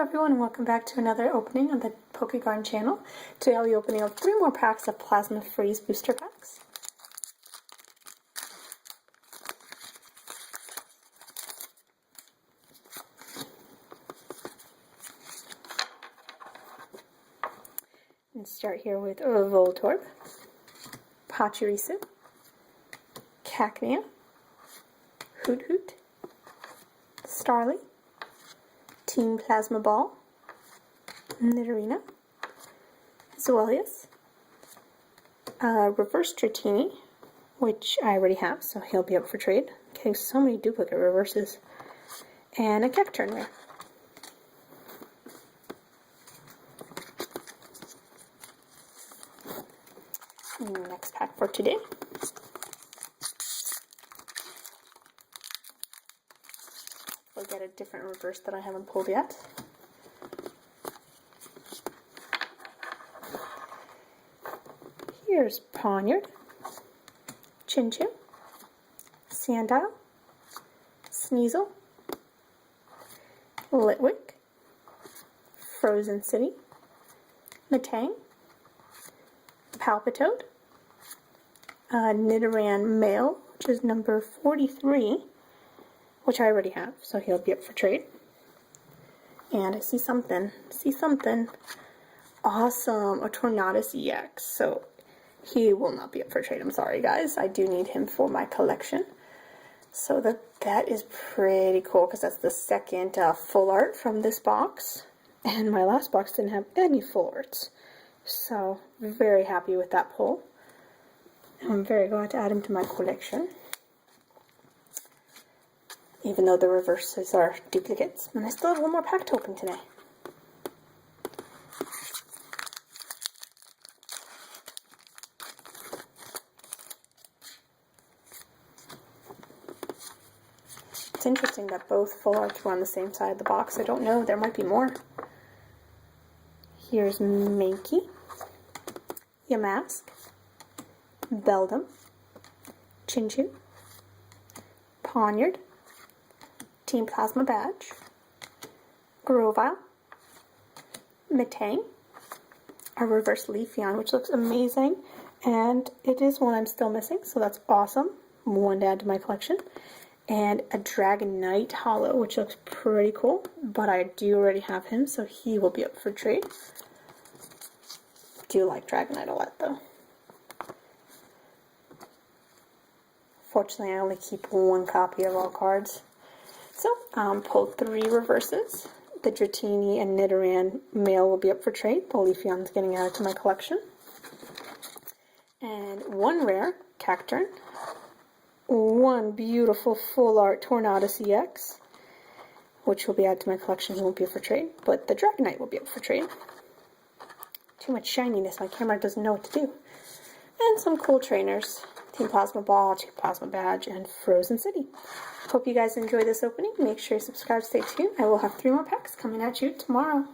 everyone, and welcome back to another opening on the Pokegarden channel. Today I'll be opening up 3 more packs of Plasma Freeze booster packs. And start here with Voltorb, Pachirisu, Cacnea, Hoothoot, Starly, Team Plasma Ball, Nidorina, Zoelius, Reverse Dratini, which I already have, so he'll be up for trade. Okay, so many duplicate reverses. And a Cacturn rare. Next pack for today. We'll get a different reverse that I haven't pulled yet. Here's Pawniard, Chinchou, Sandile, Sneasel, Litwick, Frozen City, Metang, Palpitoad, Nidoran Male, which is number 43, which I already have, so he'll be up for trade. And I see something awesome, a Tornadus EX, so he will not be up for trade. I'm sorry, guys. I do need him for my collection. So that is pretty cool, because that's the second full art from this box. And my last box didn't have any full arts. So, very happy with that pull. I'm very glad to add him to my collection. Even though the reverses are duplicates. And I still have one more pack to open today. It's interesting that both full arts were on the same side of the box. I don't know, there might be more. Here's Mankey, Yamask, Beldum, Chinchou, Pawniard, Team Plasma Badge, Grovyle, Metang, a reverse Leafeon, which looks amazing, and it is one I'm still missing, so that's awesome. One to add to my collection. And a Dragonite Holo, which looks pretty cool, but I do already have him, so he will be up for trade. Do like Dragonite a lot, though. Fortunately, I only keep one copy of all cards. So, pulled 3 reverses. The Dratini and Nidoran Male will be up for trade. The Leafeon's getting added to my collection. And 1 rare, Cacturn. 1 beautiful full art Tornadus EX, which will be added to my collection. He won't be up for trade, but the Dragonite will be up for trade. Too much shininess, my camera doesn't know what to do. And some cool trainers, Team Plasma Ball, Team Plasma Badge, and Frozen City. Hope you guys enjoy this opening. Make sure you subscribe, stay tuned. I will have 3 more packs coming at you tomorrow.